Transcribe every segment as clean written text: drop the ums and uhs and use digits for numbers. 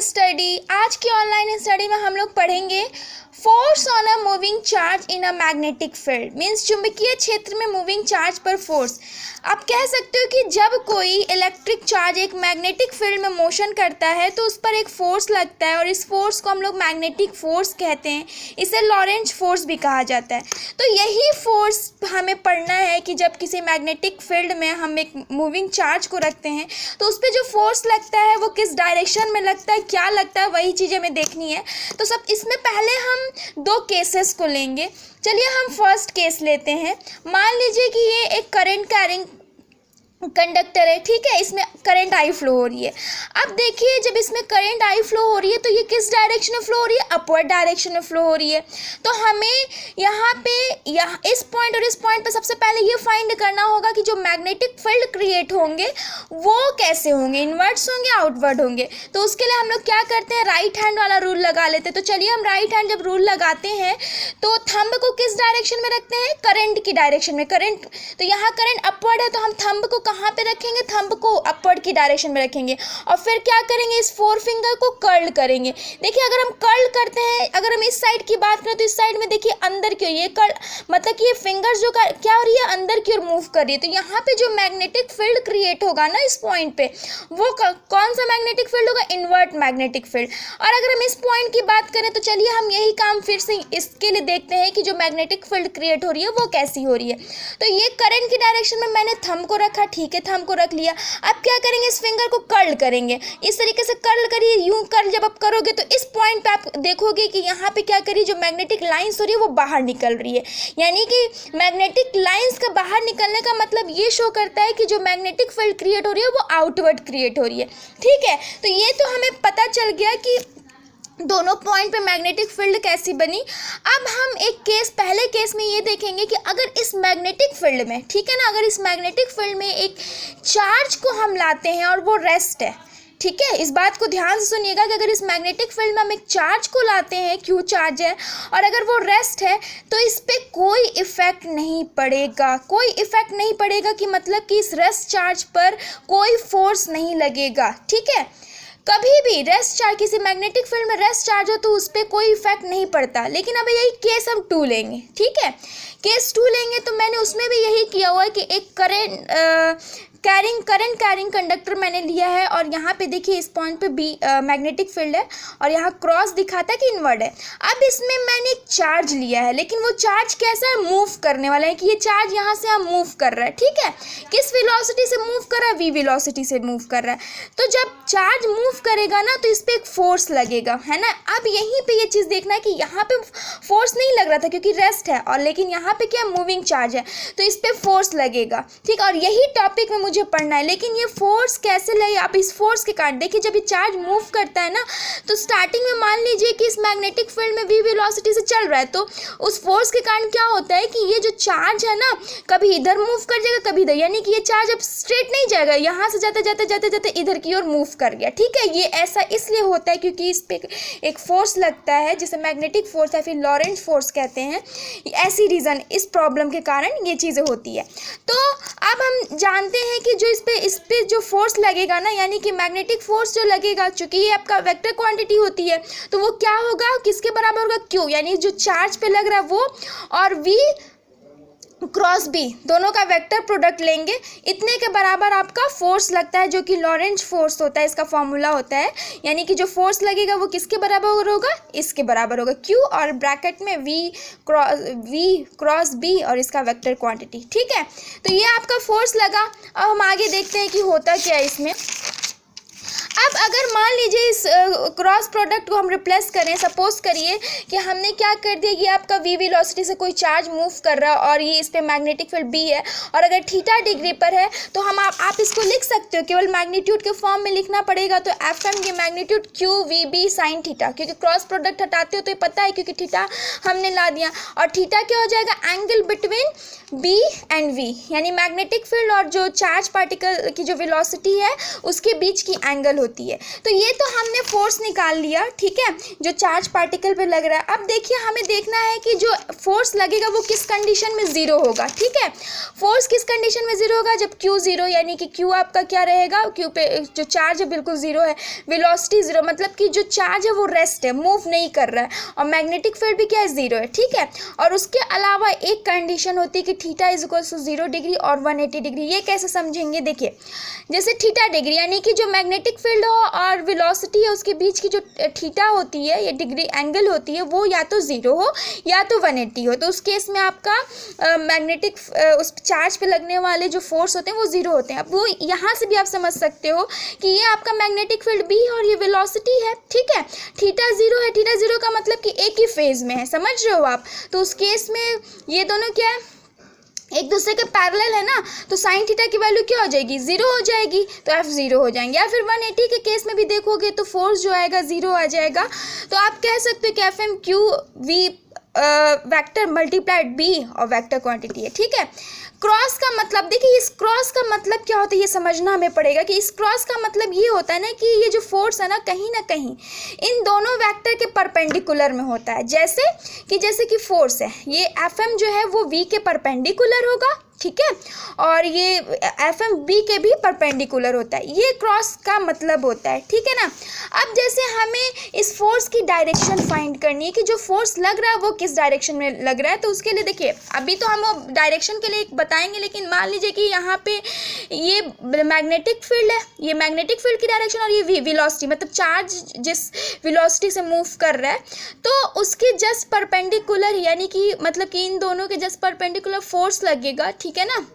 Study. आज की online study में हम लोग पढ़ेंगे force on a moving charge in a magnetic field. Means चुंबकीय क्षेत्र में मूविंग चार्ज पर फोर्स। आप कह सकते हो कि जब कोई इलेक्ट्रिक चार्ज एक मैग्नेटिक फील्ड में मोशन करता है तो उस पर एक फोर्स लगता है और इस फोर्स को हम लोग मैग्नेटिक फोर्स कहते हैं। इसे लॉरेंज फोर्स भी कहा जाता है। तो यही फोर्स हमें पढ़ना है कि जब किसी मैग्नेटिक फील्ड में हम एक मूविंग चार्ज को रखते हैं तो उस पर जो फोर्स लगता है वो किस डायरेक्शन में लगता है, क्या लगता है, वही चीज़ें हमें देखनी है। तो सब इसमें पहले हम दो केसेस को लेंगे। चलिए हम फर्स्ट केस लेते हैं। मान लीजिए कि ये एक करंट कैरिंग कंडक्टर है, ठीक है, इसमें करंट आई फ्लो हो रही है। अब देखिए जब इसमें करंट आई फ्लो हो रही है तो ये किस डायरेक्शन में फ्लो हो रही है, अपवर्ड डायरेक्शन में फ्लो हो रही है। तो हमें यहाँ इस पॉइंट और इस पॉइंट पर सबसे पहले ये फाइंड करना होगा कि जो मैग्नेटिक फील्ड क्रिएट होंगे वो कैसे होंगे, इनवर्ट्स होंगे, आउटवर्ड होंगे। तो उसके लिए हम लोग क्या करते हैं, राइट हैंड वाला रूल लगा लेते हैं। तो चलिए हम राइट हैंड जब रूल लगाते हैं तो थंब को किस डायरेक्शन में रखते हैं, करंट की डायरेक्शन में। करंट तो यहाँ करंट अपवर्ड है तो हम थंब को कहाँ पे रखेंगे, थंब को अपवर्ड की डायरेक्शन में रखेंगे और फिर क्या करेंगे, इस फोर फिंगर को कर्ल करेंगे। देखिए अगर हम कर्ल करते हैं, अगर हम इस साइड की बात करें तो इस साइड में देखिए अंदर की ओर ये कर्ल, मतलब कि ये फिंगर्स जो क्या हो रही है, अंदर की ओर मूव कर रही है। तो यहाँ पे जो मैग्नेटिक फील्ड क्रिएट होगा ना इस पॉइंट पे, वो कौन सा मैग्नेटिक फील्ड होगा, इन्वर्ट मैग्नेटिक फील्ड। और अगर हम इस पॉइंट की बात करें तो चलिए हम यही काम फिर से इसके लिए देखते हैं कि जो मैग्नेटिक फील्ड क्रिएट हो रही है वो कैसी हो रही है। तो ये करंट की डायरेक्शन में मैंने थंब को रखा, ठीक है, थंब को रख लिया। अब क्या करेंगे, इस फिंगर को कर्ल करेंगे। इस तरीके से कर्ल करिए, यूं कर्ल जब आप करोगे तो इस पॉइंट पे आप देखोगे कि यहाँ पे क्या करिए, जो मैग्नेटिक लाइंस हो रही है वो बाहर निकल रही है। यानी कि मैग्नेटिक लाइंस का बाहर निकलने का मतलब ये शो करता है कि जो मैग्नेटिक फील्ड क्रिएट हो रही है वो आउटवर्ड क्रिएट हो रही है, ठीक है। तो ये तो हमें पता चल गया कि दोनों पॉइंट पे मैग्नेटिक फील्ड कैसी बनी। अब हम एक केस, पहले केस में ये देखेंगे कि अगर इस मैग्नेटिक फील्ड में, ठीक है ना, अगर इस मैग्नेटिक फील्ड में एक चार्ज को हम लाते हैं और वो रेस्ट है, ठीक है, इस बात को ध्यान से सुनिएगा कि अगर इस मैग्नेटिक फील्ड में हम एक चार्ज को लाते हैं, क्यू चार्ज है, और अगर वो रेस्ट है तो इस पे कोई इफेक्ट नहीं पड़ेगा। कोई इफेक्ट नहीं पड़ेगा कि मतलब कि इस रेस्ट चार्ज पर कोई फोर्स नहीं लगेगा, ठीक है। कभी भी रेस्ट चार्ज, किसी मैग्नेटिक फील्ड में रेस्ट चार्ज हो तो उस पर कोई इफेक्ट नहीं पड़ता। लेकिन अब यही केस हम 2 लेंगे, ठीक है, केस 2 लेंगे तो मैंने उसमें भी यही किया हुआ है कि एक करंट कैरिंग कंडक्टर मैंने लिया है और यहाँ पे देखिए इस पॉइंट पे बी मैग्नेटिक फील्ड है और यहाँ क्रॉस दिखाता है कि इनवर्ड है। अब इसमें मैंने एक चार्ज लिया है, लेकिन वो चार्ज कैसा है, मूव करने वाला है, कि ये चार्ज यहाँ से हम मूव कर रहा है, ठीक है। किस वेलोसिटी से मूव कर रहा है, v वेलोसिटी से मूव कर रहा है। तो जब चार्ज मूव करेगा ना तो इस पर एक फोर्स लगेगा, है ना। अब यहीं पे ये चीज़ देखना है कि यहाँ पे फोर्स नहीं लग रहा था क्योंकि रेस्ट है, और लेकिन यहाँ पे क्या, मूविंग चार्ज है, तो इस पर फोर्स लगेगा, ठीक। और यही टॉपिक में मुझे पढ़ना है। लेकिन ये फोर्स कैसे लगे, आप इस फोर्स के कारण देखिए, जब ये चार्ज मूव करता है ना तो स्टार्टिंग में मान लीजिए कि इस मैग्नेटिक फील्ड में v वेलोसिटी से चल रहा है, तो उस फोर्स के कारण क्या होता है कि ये जो चार्ज है ना कभी इधर मूव कर जाएगा, कभी इधर, यानी कि ये चार्ज अब स्ट्रेट नहीं जाएगा, यहाँ से जाते जाते जाते जाते इधर की ओर मूव कर गया, ठीक है। ये ऐसा इसलिए होता है क्योंकि इस पे एक फोर्स लगता है जिसे मैग्नेटिक फोर्स या फिर लॉरेंज फोर्स कहते हैं। ऐसी रीज़न, इस प्रॉब्लम के कारण ये चीज़ें होती है। तो अब हम जानते हैं कि जो इस पे जो फोर्स लगेगा ना, यानी कि मैग्नेटिक फोर्स जो लगेगा, चूंकि ये आपका वेक्टर क्वांटिटी होती है, तो वो क्या होगा, किसके बराबर होगा, क्यू, यानी जो चार्ज पे लग रहा है वो, और v क्रॉस b, दोनों का वेक्टर प्रोडक्ट लेंगे, इतने के बराबर आपका फोर्स लगता है जो कि लॉरेंज फोर्स होता है, इसका फॉर्मूला होता है। यानी कि जो फोर्स लगेगा वो किसके बराबर होगा, इसके बराबर होगा, q और ब्रैकेट में v क्रॉस b और इसका वेक्टर क्वांटिटी, ठीक है। तो ये आपका फोर्स लगा। अब हम आगे देखते हैं कि होता क्या है इसमें। अब अगर मान लीजिए इस क्रॉस प्रोडक्ट को हम रिप्लेस करें, सपोज करिए कि हमने क्या कर दिया, ये आपका v वेलोसिटी से कोई चार्ज मूव कर रहा है और ये इस पे मैग्नेटिक फील्ड b है, और अगर थीटा डिग्री पर है तो हम आप इसको लिख सकते हो, केवल मैग्नीट्यूड के फॉर्म में लिखना पड़ेगा। तो एफएम ये magnitude q v b sine theta, क्योंकि क्रॉस प्रोडक्ट हटाते हो तो ये पता है क्योंकि थीटा हमने ला दिया, और थीटा क्या हो जाएगा, angle between b and v, यानी मैग्नेटिक फील्ड और जो चार्ज पार्टिकल की जो वेलोसिटी है उसके बीच की एंगल होती है। है। तो ये तो हमने फोर्स निकाल लिया, ठीक है, जो चार्ज पार्टिकल पे लग रहा है। अब देखिए हमें देखना है कि जो फोर्स लगेगा वो किस कंडीशन में ज़ीरो होगा, ठीक है। फोर्स किस कंडीशन में ज़ीरो होगा, जब क्यू ज़ीरो, यानी कि क्यू आपका क्या रहेगा, क्यू पे जो चार्ज है बिल्कुल ज़ीरो है, वेलोसिटी ज़ीरो, मतलब कि जो चार्ज है वो रेस्ट है, मूव नहीं कर रहा है, और मैग्नेटिक फील्ड भी क्या है, ज़ीरो है, ठीक है। और उसके अलावा एक कंडीशन होती है कि theta is equal to 0 degree और 180 डिग्री। ये कैसे समझेंगे, देखिए जैसे थीटा डिग्री यानी कि जो मैग्नेटिक फील्ड हो और वेलोसिटी है उसके बीच की जो थीटा होती है, ये डिग्री एंगल होती है, वो या तो 0 हो या तो 180 हो। तो उस केस में आपका मैग्नेटिक उस चार्ज पे लगने वाले जो फोर्स होते हैं वो 0 होते हैं। अब वो यहाँ से भी आप समझ सकते हो कि ये आपका मैग्नेटिक फील्ड भी है और ये वेलोसिटी है, ठीक है। थीटा 0 है, थीटा 0 का मतलब कि एक ही फेज में है, समझ रहे हो आप। तो उस केस में ये दोनों क्या है, एक दूसरे के पैरेलल है ना, तो साइन थीटा की वैल्यू क्या हो जाएगी, 0 हो जाएगी, तो एफ 0 हो जाएंगे। या फिर 180 के केस में भी देखोगे तो फोर्स जो आएगा 0 आ जाएगा। तो आप कह सकते हो कि F M Q V vector multiplied B और वेक्टर क्वांटिटी है, ठीक है। क्रॉस का मतलब देखिए, इस क्रॉस का मतलब क्या होता है ये समझना हमें पड़ेगा कि इस क्रॉस का मतलब ये होता है ना कि ये जो फोर्स है ना कहीं इन दोनों वेक्टर के परपेंडिकुलर में होता है। जैसे कि फोर्स है, ये एफ एम जो है वो वी के परपेंडिकुलर होगा, ठीक है, और ये एफ एम बी के भी परपेंडिकुलर होता है। ये क्रॉस का मतलब होता है, ठीक है ना। अब जैसे हमें इस फोर्स की डायरेक्शन फाइंड करनी है कि जो फोर्स लग रहा है वो किस डायरेक्शन में लग रहा है। तो उसके लिए देखिए अभी तो हम डायरेक्शन के लिए बताएंगे, लेकिन मान लीजिए कि यहाँ पे ये मैग्नेटिक फील्ड है, ये मैग्नेटिक फील्ड की डायरेक्शन और ये वेलोसिटी मतलब चार्ज जिस वेलोसिटी से मूव कर रहा है, तो उसके जस्ट परपेंडिकुलर यानी कि मतलब कि इन दोनों के जस्ट परपेंडिकुलर फोर्स लगेगा, ठीक है ना।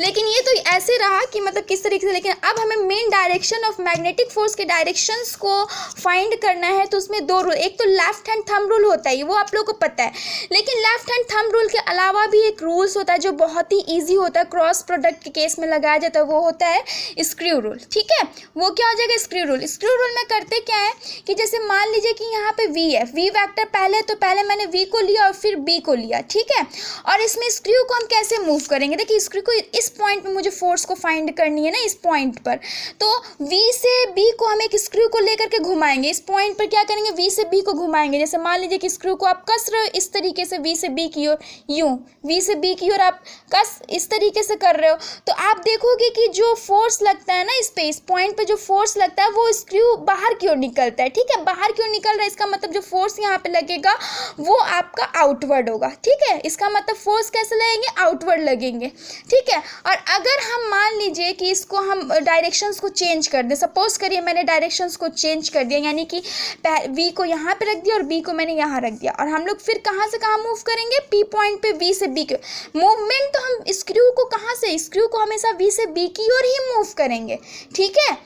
लेकिन ये तो ऐसे रहा कि मतलब किस तरीके से, लेकिन अब हमें main direction of magnetic force के डायरेक्शंस को फाइंड करना है। तो उसमें दो रूल, एक तो लेफ्ट हैंड थंब रूल होता है, वो आप लोगों को पता है, लेकिन लेफ्ट हैंड थंब रूल के अलावा भी एक रूल्स होता है जो बहुत ही ईजी होता है, क्रॉस प्रोडक्ट के केस में लगाया जाता है, वो होता है स्क्रू रूल, ठीक है। वो क्या हो जाएगा, स्क्रू रूल। स्क्रू रूल में करते क्या है कि जैसे मान लीजिए कि यहाँ पे वी है, वी वैक्टर पहले, तो पहले मैंने वी को लिया और फिर बी को लिया, ठीक है। और इसमें स्क्रू को हम कैसे मूव करेंगे, देखिए स्क्रू को इस पॉइंट पे मुझे फोर्स को फाइंड करनी है ना, इस पॉइंट पर, तो V से B को हम एक स्क्रू को लेकर के घुमाएंगे, इस पॉइंट पर क्या करेंगे, V से B को घुमाएंगे। जैसे मान लीजिए कि स्क्रू को आप कस रहे हो इस तरीके से V से B की ओर, यूं V से B की ओर आप कस इस तरीके से कर रहे हो, तो आप देखोगे कि जो फोर्स लगता है ना इस पे, इस पॉइंट पे जो फोर्स लगता है वो स्क्रू बाहर की ओर निकलता है, ठीक है, बाहर की ओर निकल रहा है। इसका मतलब जो फोर्स यहाँ पे लगेगा वो आपका आउटवर्ड होगा, ठीक है। इसका मतलब फोर्स कैसे लगेंगे, आउटवर्ड लगेंगे, ठीक है। और अगर हम मान लीजिए कि इसको हम डायरेक्शंस को चेंज कर दें, सपोज करिए मैंने डायरेक्शंस को चेंज कर दिया, यानी कि वी को यहाँ पे रख दिया और बी को मैंने यहाँ रख दिया, और हम लोग फिर कहाँ से कहाँ मूव करेंगे, पी पॉइंट पे वी से बी के मूवमेंट। तो हम स्क्रू को कहाँ से, स्क्रू को हमेशा वी से बी की ओर ही मूव करेंगे, ठीक है,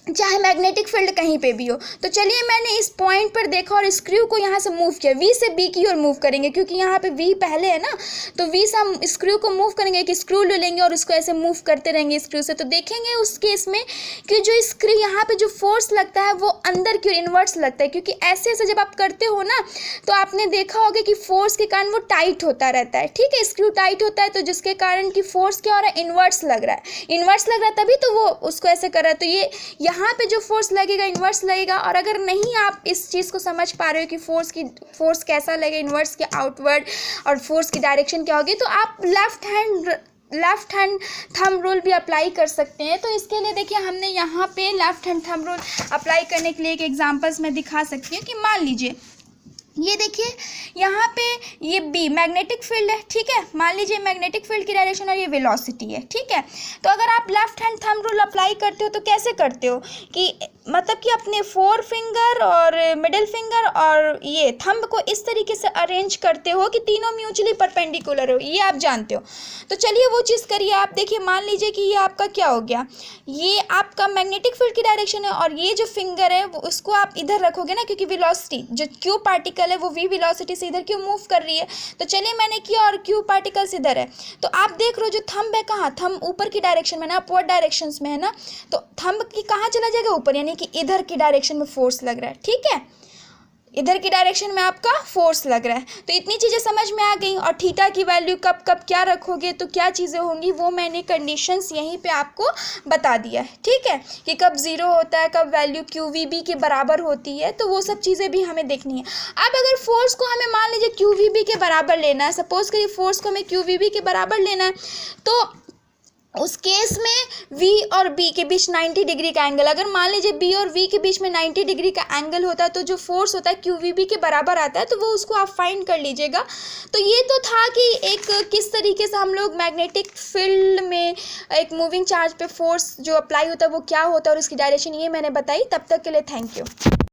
चाहे मैग्नेटिक फील्ड कहीं पे भी हो। तो चलिए मैंने इस पॉइंट पर देखा और स्क्रू को यहाँ से मूव किया, वी से बी की ओर मूव करेंगे क्योंकि यहाँ पे वी पहले है ना, तो वी से हम स्क्रू को मूव करेंगे, कि स्क्रू ले लेंगे और उसको ऐसे मूव करते रहेंगे स्क्रू से। तो देखेंगे उस केस में कि जो स्क्रू यहाँ पे जो फोर्स लगता है वो अंदर की ओर इन्वर्स लगता है, क्योंकि ऐसे ऐसे जब आप करते हो ना तो आपने देखा होगा कि फोर्स के कारण वो टाइट होता रहता है, ठीक है, स्क्रू टाइट होता है, तो जिसके कारण कि फोर्स क्या हो रहा है, इन्वर्स लग रहा है, इन्वर्स लग रहा है तभी तो वो उसको ऐसे कर रहा है। तो ये यहाँ पे जो फोर्स लगेगा इन्वर्स लगेगा। और अगर नहीं आप इस चीज़ को समझ पा रहे हो कि फोर्स कैसा लगेगा, इन्वर्स के आउटवर्ड, और फोर्स की डायरेक्शन क्या होगी, तो आप लेफ्ट हैंड थंब रूल भी अप्लाई कर सकते हैं। तो इसके लिए देखिए हमने यहाँ पे left hand thumb rule apply करने के लिए एक एग्जांपल्स मैं दिखा सकती हूँ कि मान लीजिए ये देखिए यहाँ पे ये बी मैग्नेटिक फील्ड है, ठीक है, मान लीजिए मैग्नेटिक फील्ड की डायरेक्शन और ये वेलोसिटी है, ठीक है। तो अगर आप left hand thumb rule apply करते हो तो कैसे करते हो कि मतलब कि अपने फोर फिंगर और मिडिल फिंगर और ये थंब को इस तरीके से अरेंज करते हो कि तीनों म्यूचुअली परपेंडिकुलर हो, ये आप जानते हो। तो चलिए वो चीज़ करिए आप। देखिए मान लीजिए कि ये आपका क्या हो गया, ये आपका मैग्नेटिक फील्ड की डायरेक्शन है और ये जो फिंगर है वो उसको आप इधर रखोगे ना, क्योंकि वेलोसिटी जो क्यू पार्टिकल है वो वी वेलोसिटी से इधर क्यों मूव कर रही है। तो चलिए मैंने किया और क्यू पार्टिकल्स इधर है, तो आप देख रहे हो जो थंब है कहाँ, थंब ऊपर की डायरेक्शन में ना, अपवर्ड डायरेक्शंस में है ना, तो थंब की कहाँ चला जाएगा, ऊपर, यानी कि इधर की डायरेक्शन में फोर्स लग रहा है, ठीक है। इधर की डायरेक्शन में आपका फोर्स लग रहा है। तो इतनी चीज़ें समझ में आ गई। और थीटा की वैल्यू कब कब क्या रखोगे तो क्या चीज़ें होंगी वो मैंने कंडीशंस यहीं पे आपको बता दिया है, ठीक है, कि कब ज़ीरो होता है, कब वैल्यू QVB के बराबर होती है, तो वो सब चीज़ें भी हमें देखनी है। अब अगर फोर्स को हमें मान लीजिए QVB के बराबर लेना है, सपोज करिए फोर्स को हमें QVB के बराबर लेना है, तो उस केस में V और B के बीच 90 डिग्री का एंगल, अगर मान लीजिए B और V के बीच में 90 डिग्री का एंगल होता है तो जो फोर्स होता है QVB के बराबर आता है, तो वो उसको आप फाइंड कर लीजिएगा। तो ये तो था कि एक किस तरीके से हम लोग मैग्नेटिक फील्ड में एक मूविंग चार्ज पे फोर्स जो अप्लाई होता है वो क्या होता है और उसकी डायरेक्शन, ये मैंने बताई। तब तक के लिए थैंक यू।